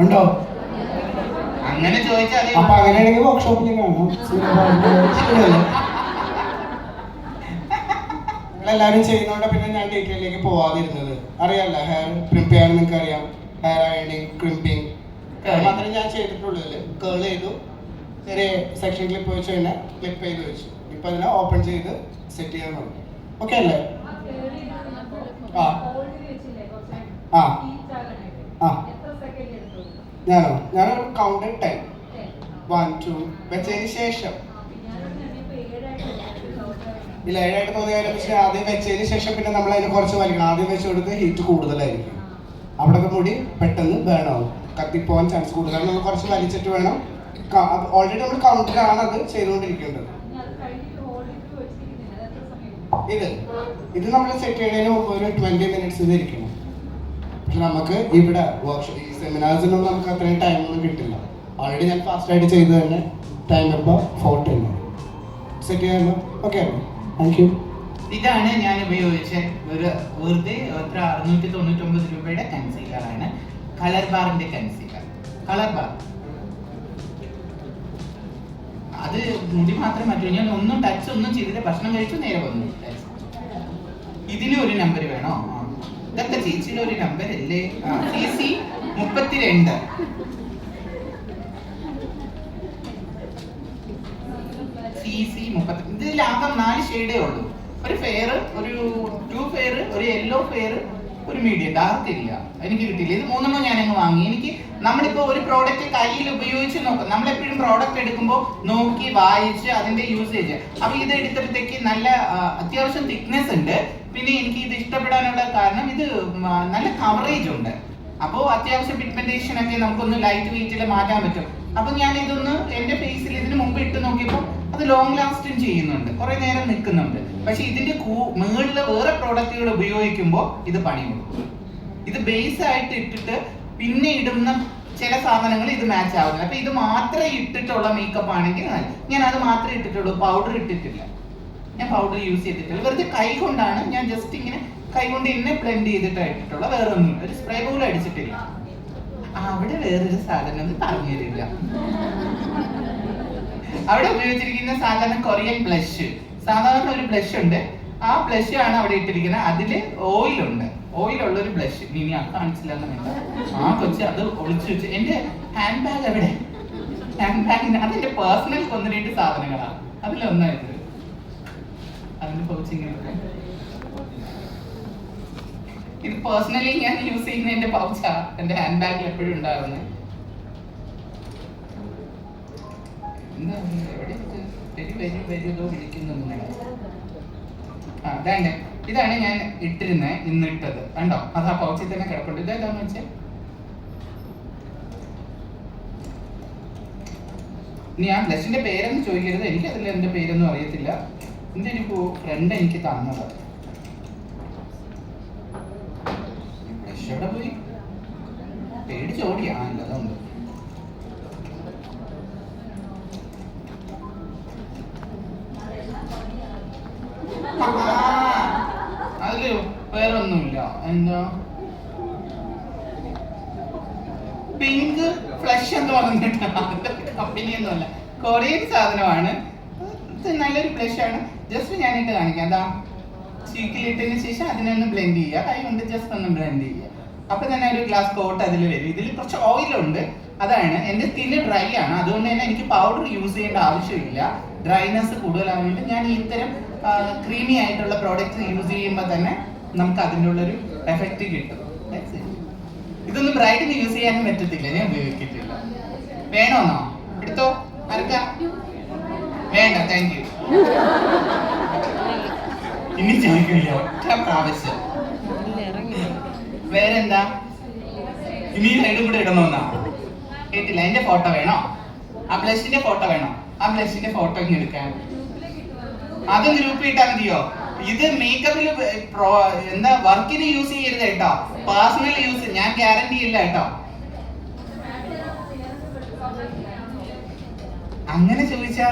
ഉണ്ടോ? അങ്ങനെ ചോദിച്ചാൽ അപ്പൊ അങ്ങനെയാണെങ്കിൽ വർക്ക്ഷോപ്പിൽ കാണാം. നിങ്ങളെല്ലാരും ചെയ്യുന്നോണ്ട് പിന്നെ ഞാൻ ഡീറ്റെയിലേക്ക് പോവാതിരുന്നത്. അറിയാലോ, ഹെയർ ക്രിംപ് ചെയ്യാൻ നിങ്ങൾക്ക് അറിയാം. ഹെയർ അയണിങ്, ക്രിംപിങ് മാത്രമേ ഞാൻ ചെയ്തിട്ടുള്ളൂ. കേൾ ചെയ്തു, ചെറിയ സെക്ഷൻ ക്ലിപ്പ് വെച്ച് കഴിഞ്ഞാൽ ക്ലിപ്പ് ചെയ്ത് വെച്ചു. ഇപ്പൊ അതിനെ ഓപ്പൺ ചെയ്ത് സെറ്റ് ചെയ്യാൻ തുടങ്ങി. ഓക്കെ അല്ലേ? ആ ആ ആ ഞാനൊരു കൗണ്ട് 10 1 2 വെച്ചതിന് ശേഷം ഇല്ല, 7 തോന്നിയ കാര്യം വെച്ചാൽ ആദ്യം വെച്ചതിന് ശേഷം പിന്നെ നമ്മൾ അതിന് കുറച്ച് വലിക്കണം. ആദ്യം വെച്ച് കൊടുത്ത് ഹീറ്റ് കൂടുതലായിരിക്കും. അവിടുത്തെ മുടി പെട്ടെന്ന് ബേൺ ആവും, കത്തിപ്പോവാൻ ചാൻസ് കൂടുതലാണ്. നമ്മൾ കുറച്ച് വലിച്ചിട്ട് വേണം. ഓൾറെഡി നമ്മൾ കൗണ്ടിലാണ് അത് ചെയ്തുകൊണ്ടിരിക്കേണ്ടത്. ഇത് നമ്മൾ സെറ്റ് ചെയ്യുന്നതിന് മുമ്പ് ഒരു 20 മിനിറ്റ്സ് ഇത് ഇരിക്കണം. പക്ഷെ നമുക്ക് ഇവിടെ വർക്ക്ഷോപ്പ് ഈ സെമിനാർസിനൊന്നും നമുക്ക് അത്രയും ടൈമൊന്നും കിട്ടില്ല. ഓൾറെഡി ഞാൻ ഫാസ്റ്റായിട്ട് ചെയ്ത് തന്നെ ടൈം ഇപ്പോൾ 40 സെറ്റ് ചെയ്യാമല്ലോ. Okay, thank you. ഇതാണ് ഞാൻ ഉപയോഗിച്ച ഒരു വെറുതെ 699 രൂപയുടെ കൺസീലറാണ്. കളർ ബാറിന്റെ കൺസീലർ. കളർ ബാർ അത് മുടി മാത്രം മാറ്റി. ഞാൻ ഒന്നും ടച്ച് ഒന്നും ചെയ്തില്ല. ഭക്ഷണം കഴിച്ചു നേരെ വന്നു. ഇതിലും ഒരു നമ്പർ വേണോ? ഇതൊക്കെ ചേച്ചിയിലെ ഒരു നമ്പർ അല്ലേ? CC 32. CC 30. ഇതിലാകെ 4 ഷെയ്ഡേ ഉള്ളൂ. ഒരു ഫെയർ, ഒരു 2 ഫെയർ, ഒരു യെല്ലോ ഫെയർ, ഒരു മീഡിയം. ഡാർക്ക് ഇല്ല, എനിക്ക് കിട്ടിയില്ല. ഇത് 3 ഞാനങ്ങ് വാങ്ങി. എനിക്ക് നമ്മളിപ്പോൾ ഒരു പ്രോഡക്റ്റ് കയ്യിൽ ഉപയോഗിച്ച് നോക്കാം. നമ്മളെപ്പോഴും പ്രോഡക്റ്റ് എടുക്കുമ്പോൾ നോക്കി വായിച്ച് അതിന്റെ യൂസേജ്. അപ്പൊ ഇത് എടുത്തപ്പോഴത്തേക്ക് നല്ല അത്യാവശ്യം തിക്നെസ് ഉണ്ട്. പിന്നെ എനിക്ക് ഇത് ഇഷ്ടപ്പെടാനുള്ള കാരണം ഇത് നല്ല കവറേജ് ഉണ്ട്. അപ്പോൾ അത്യാവശ്യം പിഗ്മെന്റേഷൻ ഒക്കെ നമുക്കൊന്ന് ലൈറ്റ് വെയിറ്റിൽ മാറ്റാൻ പറ്റും. അപ്പൊ ഞാൻ ഇതൊന്ന് എന്റെ ഫേസിൽ ഇതിന് മുമ്പ് ഇട്ട് നോക്കിയപ്പോൾ അത് ലോങ് ലാസ്റ്റിംഗ് ചെയ്യുന്നുണ്ട്, കുറെ നേരം നിൽക്കുന്നുണ്ട്. പക്ഷെ ഇതിന്റെ മുകളിൽ വേറെ പ്രോഡക്റ്റുകൾ ഉപയോഗിക്കുമ്പോൾ ഇത് പണി കൊടുക്കും. ഇത് ബേസ് ആയിട്ട് ഇട്ടിട്ട് പിന്നെ ഇടുന്ന ചില സാധനങ്ങൾ ഇത് മാച്ച് ആവുന്നില്ല. അപ്പൊ ഇത് മാത്രമേ ഇട്ടിട്ടുള്ള മേക്കപ്പ് ആണെങ്കിൽ ഞാൻ അത് മാത്രമേ ഇട്ടിട്ടുള്ളൂ. പൗഡർ ഇട്ടിട്ടില്ല. ഞാൻ പൗഡർ യൂസ് ചെയ്തിട്ടില്ല. വെറുതെ കൈ കൊണ്ടാണ് ഞാൻ ജസ്റ്റ് ഇങ്ങനെ കൈ കൊണ്ട് ഇന്നെ ബ്ലെൻഡ് ചെയ്തിട്ടാണ് ഇട്ടിട്ടുള്ള. വേറെ ഒന്നും ഒരു സ്പ്രേ പോലും അടിച്ചിട്ടില്ല. അവിടെ വേറൊരു സാധനം പറഞ്ഞു തരില്ല. അവിടെ ഉപയോഗിച്ചിരിക്കുന്ന സാധാരണ കൊറിയൻ ബ്ലഷ്. സാധാരണ ഒരു ബ്ലഷ് ഉണ്ട്, ആ ബ്ലഷ് ആണ് അവിടെ ഇട്ടിരിക്കുന്നത്. അതില് ഓയിലുണ്ട്, ഓയിലുള്ള ഒരു ബ്ലഷ്. ഇനി അത് കാണിച്ചില്ലെന്ന് വേണ്ട. ആ കൊച്ച് അത് ഒളിച്ചു വെച്ച്. എന്റെ ഹാൻഡ് ബാഗ് എവിടെ? ഹാൻഡ് ബാഗിന് അതെന്റെ പേഴ്സണൽ 1-2 സാധനങ്ങളാണ്. അതിലൊന്നായത് അതിന്റെ പൗച്ചിങ്ങനെ. ഇത് പേഴ്സണലി ഞാൻ യൂസ് ചെയ്യുന്ന എന്റെ പൗച്ചാ. എന്റെ ഹാൻഡ് ബാഗിൽ എപ്പോഴും ഉണ്ടാകുന്നത്. എന്താ വിളിക്കുന്നു? ഇതാണ് ഞാൻ ഇട്ടിരുന്നത്, ഇന്നിട്ടത് കണ്ടോ? അത് ആ പൗച്ചിൽ തന്നെ കിടപ്പുണ്ട്. ഇതേതാന്ന് വെച്ചാൽ ഇനി ആ ബ്ലഷിന്റെ പേരൊന്നും ചോദിക്കരുത്, എനിക്ക് അതിൽ എന്റെ പേരൊന്നും അറിയത്തില്ല. എന്റെ ഒരു ഫ്രണ്ട് എനിക്ക് തന്നത്. ബ്ലഷ് എവിടെ പോയി? പേടിച്ചോടിയാ. അതുണ്ട്. അതില് വേറൊന്നുമില്ല. എന്താ പിങ്ക് ഫ്ലഷ് എന്ന് പറഞ്ഞിട്ട് കമ്പനിയൊന്നുമല്ല, കൊറിയൻ സാധനമാണ്. നല്ലൊരു ബ്ലഷ് ആണ്. ജസ്റ്റ് ഞാനിട്ട് കാണിക്കാം. അതാ ചീക്കിലിട്ടതിന് ശേഷം അതിനൊന്ന് ബ്ലെൻഡ് ചെയ്യുക. കൈ കൊണ്ട് ജസ്റ്റ് ഒന്ന് ബ്ലെൻഡ് ചെയ്യുക. അപ്പൊ തന്നെ ഒരു ഗ്ലാസ് കോട്ട് അതിൽ വരും. ഇതിൽ കുറച്ച് ഓയിലുണ്ട്. അതാണ് എന്റെ സ്കിന്ന് ഡ്രൈ ആണ്. അതുകൊണ്ട് തന്നെ എനിക്ക് പൗഡർ യൂസ് ചെയ്യേണ്ട ആവശ്യമില്ല. ഡ്രൈനെസ് കൂടുതലാവുന്നുണ്ട്. ഞാൻ ഇത്തരം ക്രീമി ആയിട്ടുള്ള പ്രോഡക്റ്റ് യൂസ് ചെയ്യുമ്പോൾ തന്നെ നമുക്ക് അതിൻ്റെ ഉള്ളൊരു എഫക്റ്റ് കിട്ടും. ഇതൊന്നും ബ്രൈഡിന് യൂസ് ചെയ്യാനും പറ്റത്തില്ല, ഞാൻ ഉപയോഗിച്ചിട്ടില്ല. വേണോന്നോ? എടുത്തോ. ആർക്കാ വേണ്ട? Thank you. ഇനി ചോദിക്കില്ല, ഒറ്റ പ്രാവശ്യം. വേറെന്താ? ഇനി സൈഡും കൂടെ ഇടണോന്നാ? കേട്ടില്ല. എന്റെ ഫോട്ടോ വേണോ? ആ ബ്ലഷിന്റെ ഫോട്ടോ വേണോ? ആ ബ്ലഷിന്റെ ഫോട്ടോ ഇങ്ങനെ എടുക്കാൻ അത് ഗ്രൂപ്പ് ഇട്ടാൽ മതിയോ? ഇത് മേക്കപ്പിൽ എന്താ വർക്കിന് യൂസ് ചെയ്യരുത് കേട്ടോ. പേഴ്സണൽ യൂസ് ഞാൻ ഗ്യാരണ്ടി ഇല്ല കേട്ടോ. അങ്ങനെ ചോദിച്ചാൽ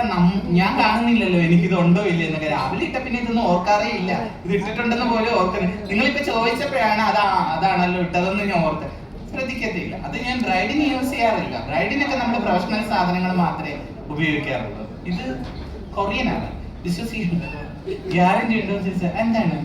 ഞാൻ കാണുന്നില്ലല്ലോ എനിക്കിത് ഉണ്ടോ ഇല്ല എന്നൊക്കെ. രാവിലെ ഇട്ട പിന്നെ ഇതൊന്നും ഓർക്കാറേ ഇല്ല. ഇത് ഇട്ടിട്ടുണ്ടെന്ന് പോലും ഓർക്കുന്നത്. നിങ്ങളിപ്പോ ചോദിച്ചപ്പോഴാണ് അതാണല്ലോ ഇട്ടതെന്ന് ഞാൻ ഓർത്തത്. ശ്രദ്ധിക്കത്തില്ല. അത് ഞാൻ ബ്രൈഡിന് യൂസ് ചെയ്യാറില്ല. ബ്രൈഡിനൊക്കെ നമ്മൾ പ്രൊഫഷണൽ സാധനങ്ങൾ മാത്രമേ ഉപയോഗിക്കാറുള്ളൂ. ഇത് കൊറിയനാണ്, വിശ്വസിക്കുന്നുണ്ട്. ഗ്യാരണ്ടി ഉണ്ടോ ചോദിച്ചാൽ എന്താണ്?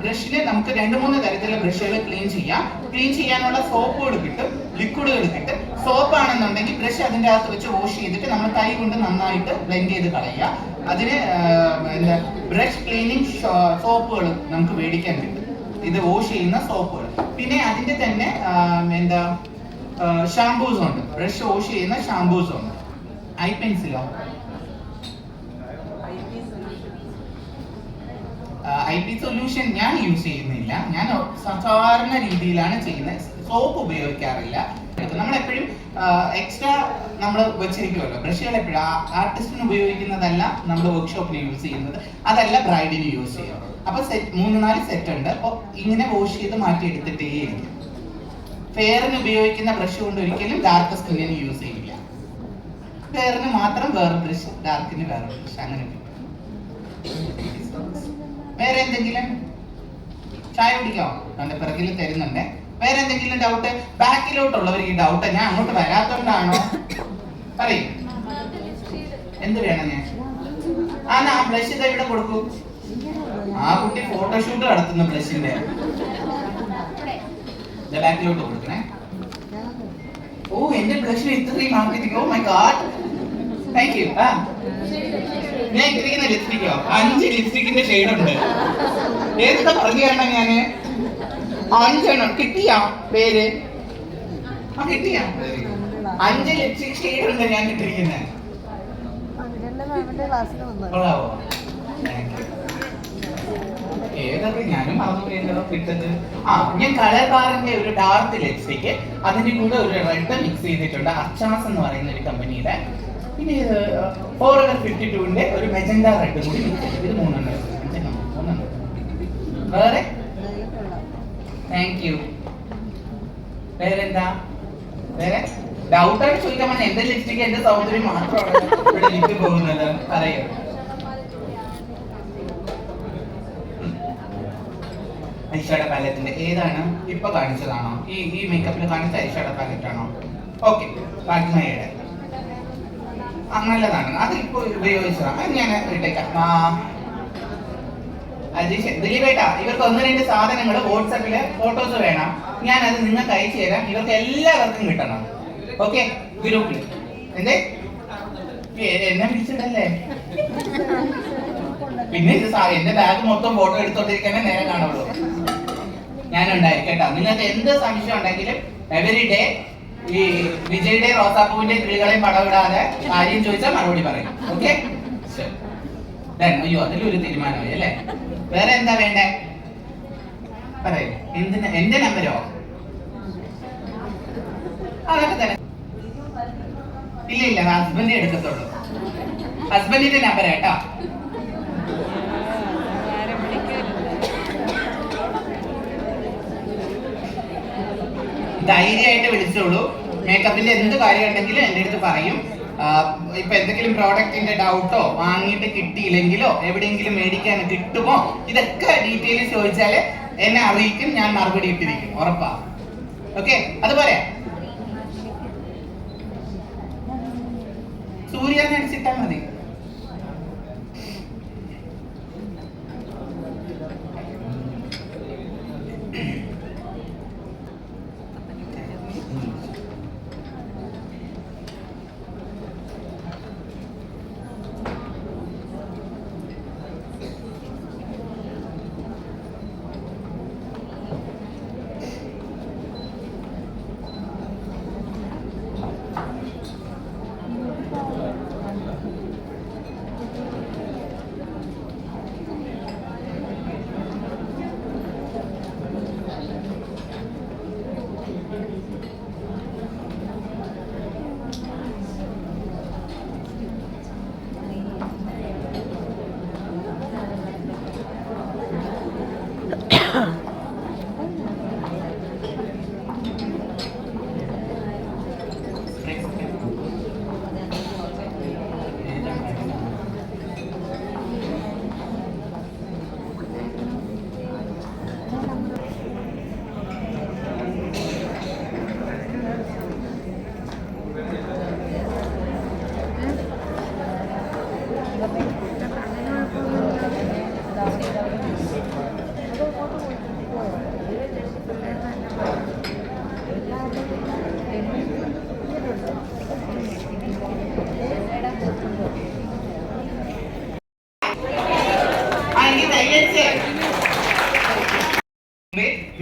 ബ്രഷിന് നമുക്ക് 2-3 തരത്തിലുള്ള ബ്രഷുകൾ ക്ലീൻ ചെയ്യാം. ക്ലീൻ ചെയ്യാനുള്ള സോപ്പുകൾ കിട്ടും, ലിക്വിഡുകൾ കിട്ടും. സോപ്പ് ആണെന്നുണ്ടെങ്കിൽ ബ്രഷ് അതിൻ്റെ അകത്ത് വെച്ച് വാഷ് ചെയ്തിട്ട് നമ്മൾ കൈ കൊണ്ട് നന്നായിട്ട് ബ്ലെൻഡ് ചെയ്ത് കളയുക. അതിന് എന്താ ബ്രഷ് ക്ലീനിങ് സോപ്പുകൾ നമുക്ക് മേടിക്കാൻ കിട്ടും, ഇത് വാഷ് ചെയ്യുന്ന സോപ്പുകൾ. പിന്നെ അതിൻ്റെ തന്നെ എന്താ ഷാംപൂസ് ഉണ്ട്, ബ്രഷ് വാഷ് ചെയ്യുന്ന ഷാംപൂസ് ഉണ്ട്. ഐ പെൻസിലോ IP സൊല്യൂഷൻ ഞാൻ യൂസ് ചെയ്യുന്നില്ല. ഞാൻ സാധാരണ രീതിയിലാണ് ചെയ്യുന്നത്, സോപ്പ് ഉപയോഗിക്കാറില്ല. നമ്മളെപ്പോഴും എക്സ്ട്രാ നമ്മൾ വെച്ചിരിക്കുമല്ലോ ബ്രഷുകൾ, എപ്പോഴും ആർട്ടിസ്റ്റിന് ഉപയോഗിക്കുന്നതല്ല നമ്മൾ വർക്ക്ഷോപ്പിന് യൂസ് ചെയ്യുന്നത്, അതല്ല ബ്രൈഡിന് യൂസ് ചെയ്യുക. അപ്പൊ 3-4 സെറ്റ് ഉണ്ട്. അപ്പോൾ ഇങ്ങനെ വാഷ് ചെയ്ത് മാറ്റിയെടുത്തിട്ടേ ഇരിക്കും. ഫെയറിന് ഉപയോഗിക്കുന്ന ബ്രഷ് കൊണ്ട് ഒരിക്കലും ഡാർക്ക് സ്കിന്നിന് യൂസ് ചെയ്യില്ല. ഫെയറിന് മാത്രം വേറെ ബ്രഷ്, ഡാർക്കിന് വേറെ ബ്രഷ്, അങ്ങനെ. വേറെ എന്തെങ്കിലും ചായ കുടിക്കോ? എന്റെ പിറകിൽ തരുന്നുണ്ട്. വേറെ എന്തെങ്കിലും ഡൗട്ട്? ബാക്കിലോട്ടുള്ളവർ ഈ ഡൗട്ട് ഞാൻ അങ്ങോട്ട് വരാത്തോണ്ടാണോ? പറയും എന്ത് വേണം ഞാൻ? ആ ബ്രഷ് ഇതാ ഇവിടെ കൊടുക്കൂ. ആ കുട്ടി ഫോട്ടോഷൂട്ട് നടത്തുന്ന ബ്രഷിന്റെ ബാക്കിലോട്ട് കൊടുക്കണേ. ഓ എന്റെ ബ്രഷിന് ഇത്രയും marketing, oh my god, thank you. ഞാൻ ഇട്ടിരിക്കുന്ന ലിപ്സ്റ്റിക്കോ 5 ലിപ്സ്റ്റിക്കിന്റെ ഷെയ്ഡ് ഉണ്ട്. ഏതൊക്കെ പറഞ്ഞു തരണം ഞാന്? 5 എണ്ണം കിട്ടിയാ? പേര് കിട്ടിയാ? 5 ലിപ്സ്റ്റിക് ഷെയ്ഡ് ഉണ്ട് ഞാൻ ഇട്ടിരിക്കുന്നത്. കൊള്ളാവോ? ഏതൊക്കെ ഞാനും മറന്നുപോയല്ലോ കിട്ടത്. ഞാൻ കളർ ബാറിന്റെ ഒരു ഡാർക്ക് ലിപ്സ്റ്റിക്, അതിന്റെ കൂടെ ഒരു റെഡ് മിക്സ് ചെയ്തിട്ടുണ്ട്, അർച്ചാസ് എന്ന് പറയുന്ന ഒരു കമ്പനിയുടെ. പിന്നെ ഇത് ഫോറെവർ 52ന്റെ ഒരു മെജന്റ റെഡ് കൂടി മിക്സ് ചെയ്ത്. ഇത് 3 എണ്ണം. വേറെ താങ്ക് യു. വേറെന്താ? വേറെ ഡൗട്ടായിട്ട് ചോദിക്കാൻ പറഞ്ഞാൽ എന്റെ ലിപ്സ്റ്റിക് എന്റെ സൗന്ദര്യം മാത്രമാണ് ഇവിടെ ലിപ് പോകുന്നത്. പറയൂ. ഐഷാഡോ പാലറ്റിന്റെ ഏതാണ്? ഇപ്പൊ കാണിച്ചതാണോ? ഈ മേക്കപ്പിൽ കാണിച്ച ഐഷാഡോ പാലറ്റ് ആണോ? ഓക്കെ, പാഗ്മയുടെ നല്ലതാണ്, അത് ഇപ്പൊ ഉപയോഗിച്ചതാണ്. ഞാൻ ഇട്ടേക്കാം. ദിലീപേട്ടാ, ഇവർക്ക് 1-2 സാധനങ്ങൾ വാട്സാപ്പില് ഫോട്ടോസ് വേണം, ഞാൻ അത് നിങ്ങൾക്ക് അയച്ചു തരാം. ഇവർക്ക് എല്ലാവർക്കും കിട്ടണം. ഓക്കെ, ഗ്രൂപ്പിൽ എന്തേ എന്നെ വിളിച്ചിട്ടല്ലേ? പിന്നെ എന്റെ ബാഗ് മൊത്തം ഫോട്ടോ എടുത്തോണ്ടിരിക്കാനേ നേരം കാണുള്ളൂ. ഞാനുണ്ടായിരിക്കട്ടോ. നിങ്ങൾക്ക് എന്ത് സംശയം ഉണ്ടെങ്കിലും എവറി ഡേ ഈ വിജയുടെ റോസാപ്പൂവിന്റെ കിളികളെയും പടവിടാതെ കാര്യം ചോദിച്ചാൽ മറുപടി പറയും. ഓക്കെ, അയ്യോ അതിലൊരു തീരുമാനമായി അല്ലേ? വേറെ എന്താ വേണ്ടേ? പറയൂ. എന്തിനാ? എന്റെ നമ്പരോ? അതൊക്കെ തന്നെ. ഇല്ല, ഹസ്ബൻഡ് എടുക്കത്തുള്ളൂ. ഹസ്ബൻഡിന്റെ നമ്പർ കേട്ടോ. ധൈര്യമായിട്ട് വിളിച്ചോളൂ. മേക്കപ്പിന്റെ എന്ത് കാര്യം ഉണ്ടെങ്കിലും എൻ്റെ അടുത്ത് പറയും. ഇപ്പൊ എന്തെങ്കിലും പ്രോഡക്റ്റിന്റെ ഡൗട്ടോ വാങ്ങിയിട്ട് കിട്ടിയില്ലെങ്കിലോ എവിടെയെങ്കിലും മേടിക്കാൻ കിട്ടുമോ, ഇതൊക്കെ ഡീറ്റെയിൽസ് ചോദിച്ചാല് എന്നെ അറിയിക്കും, ഞാൻ മറുപടി ഇട്ടിരിക്കും, ഉറപ്പാ. ഓക്കെ, അതുപോലെ സൂര്യ അടിച്ചിട്ടാ മതി.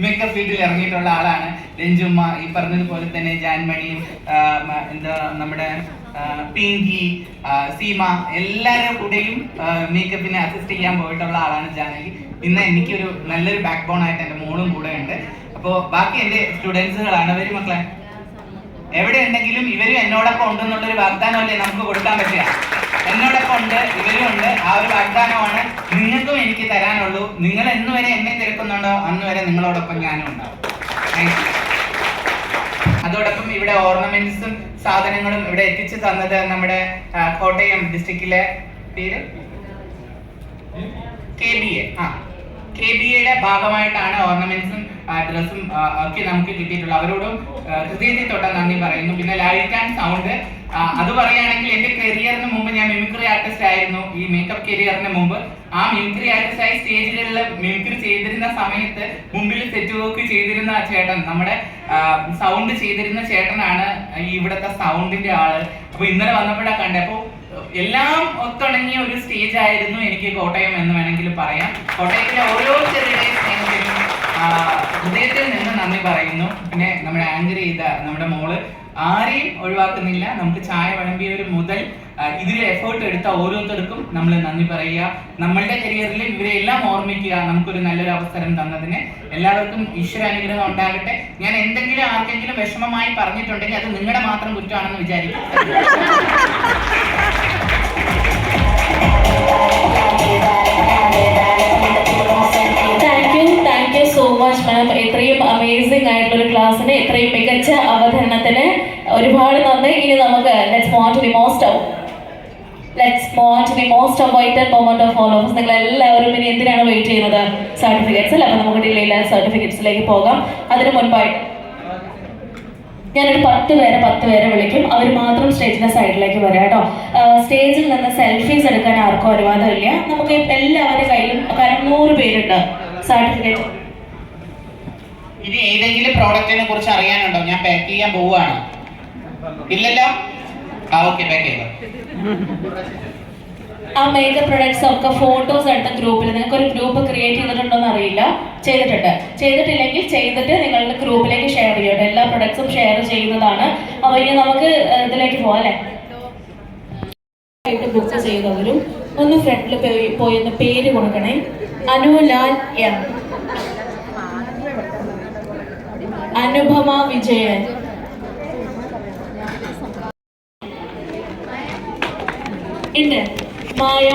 മേക്കപ്പ് ഫീൽഡിൽ ഇറങ്ങിയിട്ടുള്ള ആളാണ് രഞ്ജുമ്മ. ഈ പറഞ്ഞതുപോലെ തന്നെ ജാൻമണിയും എന്താ നമ്മുടെ പിങ്കി, സീമ, എല്ലാവരുടെ കൂടെയും മേക്കപ്പിനെ അസിസ്റ്റ് ചെയ്യാൻ പോയിട്ടുള്ള ആളാണ് ജാനകി. ഇന്ന് എനിക്കൊരു നല്ലൊരു ബാക്ക് ബോൺ ആയിട്ട് എൻ്റെ മോളും കൂടെ ഉണ്ട്. അപ്പോൾ ബാക്കി എൻ്റെ സ്റ്റുഡൻസുകളാണ്. വരും മക്കളെ, എവിടെ ഉണ്ടെങ്കിലും ഇവരും എന്നോടൊപ്പം ഉണ്ടെന്നുള്ളൊരു വാഗ്ദാനമല്ലേ നമുക്ക് കൊടുക്കാൻ പറ്റുക. എന്നോടൊപ്പം ഉണ്ട്, ഇവരും ഉണ്ട്. ആ ഒരു വാഗ്ദാനമാണ് നിങ്ങൾക്കും എനിക്ക് തരാനുള്ളൂ. നിങ്ങൾ എന്ന് വരെ എന്നെ തിരക്കുന്നുണ്ടോ അന്ന് വരെ നിങ്ങളോടൊപ്പം ഞാനും ഉണ്ടാവും. അതോടൊപ്പം ഇവിടെ ഓർണമെന്റ്സും സാധനങ്ങളും ഇവിടെ എത്തിച്ചു തന്നത് നമ്മുടെ കോട്ടയം ഡിസ്ട്രിക്റ്റിലെ പേര് KBA ഭാഗമായിട്ടാണ് ഓർണമെന്റ്സും ഡ്രസ്സും ഒക്കെ നമുക്ക് കിട്ടിയിട്ടുള്ളത്. അവരോടും ഹൃദയത്തിൽ തൊട്ട നന്ദി പറയുന്നു. പിന്നെ ലൈറ്റ് ആൻഡ് സൗണ്ട്, അത് പറയുകയാണെങ്കിൽ എൻ്റെ കരിയറിന് മുമ്പ് ഞാൻ മിമിക്രി ആർട്ടിസ്റ്റ് ആയിരുന്നു. ഈ മേക്കപ്പ് കരിയറിന് മുമ്പ് ആ മിമിക്രി ആർട്ടിസ്റ്റായി സ്റ്റേജുകളിൽ മിമിക്രി ചെയ്തിരുന്ന സമയത്ത് മുമ്പിൽ സെറ്റ് വർക്ക് ചെയ്തിരുന്ന ചേട്ടൻ, നമ്മുടെ സൗണ്ട് ചെയ്തിരുന്ന ചേട്ടനാണ് ഇവിടുത്തെ സൗണ്ടിന്റെ ആള്. അപ്പൊ ഇന്നലെ വന്നപ്പോഴാണ് കണ്ടത്. അപ്പോൾ എല്ലാം ഒത്തിണങ്ങിയ ഒരു സ്റ്റേജ് ആയിരുന്നു എനിക്ക് കോട്ടയം എന്ന് വേണമെങ്കിൽ പറയാം. കോട്ടയത്തിലെ ഓരോരുത്തരുടെയും സ്നേഹത്തിനും ഹൃദയത്തിൽ നിന്ന് നന്ദി പറയുന്നു. പിന്നെ നമ്മുടെ ആങ്കർ ചെയ്ത നമ്മുടെ മോള് ആരെയും ഒഴിവാക്കുന്നില്ല. നമുക്ക് ചായ വിളമ്പിയവർ മുതൽ ഇതിൽ എഫേർട്ട് എടുത്ത ഓരോരുത്തർക്കും നമ്മൾ നന്ദി പറയുക. നമ്മളുടെ കരിയറിൽ ഇവരെ എല്ലാം ഓർമ്മിക്കുക. നമുക്കൊരു നല്ലൊരു അവസരം തന്നതിന് എല്ലാവർക്കും ഈശ്വരാനുഗ്രഹം ഉണ്ടാകട്ടെ. ഞാൻ എന്തെങ്കിലും ആർക്കെങ്കിലും വിഷമമായി പറഞ്ഞിട്ടുണ്ടെങ്കിൽ അത് നിങ്ങളുടെ മാത്രം കുറ്റമാണെന്ന് വിചാരിക്കും. Thank you so much ma'am. ഇത്രയും അമേസിംഗ് ആയിട്ടുള്ള ഒരു ക്ലാസ്സിന്, ഇത്രയും മികച്ച അവതരണത്തിന് ഒരുപാട് നന്ദി. ഇനി നമുക്ക് let's move on to the most awaited moment of all of us. നിങ്ങൾ എല്ലാവരും ഇനി എന്തിനാണ് വെയിറ്റ് ചെയ്യുന്നത്? സർട്ടിഫിക്കറ്റ്സ് അല്ലേ? അപ്പോൾ നമുക്ക് ഡിലേ ഇല്ലാതെ സർട്ടിഫിക്കറ്റ്സിലേക്ക് പോകാം. അതിന് മുൻപായിട്ട് ഞാനൊരു 10 പേരെ വിളിക്കും. അവർ മാത്രം സ്റ്റേജിന്റെ സൈഡിലേക്ക് വരാം കേട്ടോ. സ്റ്റേജിൽ നിന്ന് സെൽഫീസ് എടുക്കാൻ ആർക്കും അനുവാദമില്ല. നമുക്ക് എല്ലാവരുടെ കയ്യിലും, കാരണം 100 പേരുണ്ട്. സർട്ടിഫിക്കറ്റ്. ഇനി ഏതെങ്കിലും പ്രോഡക്റ്റിനെ കുറിച്ച് അറിയാനുണ്ടോ? ഞാൻ പാക്ക് ചെയ്യാൻ പോവുകയാണ്. ഇല്ലല്ലോ? ഓക്കെ, പാക്ക് ചെയ്തോ. ആ മേക്കപ്പ് പ്രൊഡക്ട്സ് ഒക്കെ ഫോട്ടോസ് എടുത്ത ഗ്രൂപ്പിൽ, നിങ്ങൾക്ക് ഒരു ഗ്രൂപ്പ് ക്രിയേറ്റ് ചെയ്തിട്ടുണ്ടോന്ന് അറിയില്ല. ചെയ്തിട്ടില്ലെങ്കിൽ ചെയ്തിട്ട് നിങ്ങളുടെ ഗ്രൂപ്പിലേക്ക് ഷെയർ ചെയ്യട്ടെ. എല്ലാ പ്രൊഡക്ട്സും ഷെയർ ചെയ്യുന്നതാണ്. അപ്പോൾ ഇനി നമുക്ക് ഇതിലേക്ക് പോകാം അല്ലേ? ബുക്ക് ചെയ്തവരും ഒന്ന് ഫ്രണ്ടിൽ പോയി ഒന്ന് പേര് കൊടുക്കണേ. അനുലാൽ എം, അനുപമ വിജയൻ, ഉണ്ട് മായ,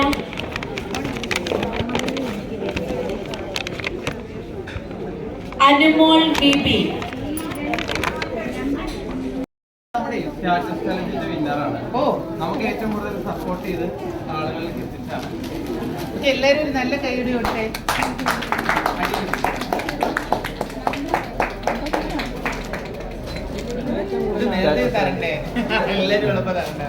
അനുമോൾ ബിബി. നമുക്ക് ഏറ്റവും കൂടുതൽ സപ്പോർട്ട് ചെയ്ത് ആളുകളിലേക്ക് എത്തിച്ചാണ്. എല്ലാവരും ഒരു നല്ല കൈയ്യടി കൊടുത്തേ. നേരത്തെ തരണ്ടേ? എല്ലാവരും എളുപ്പം തരണ്ടേ?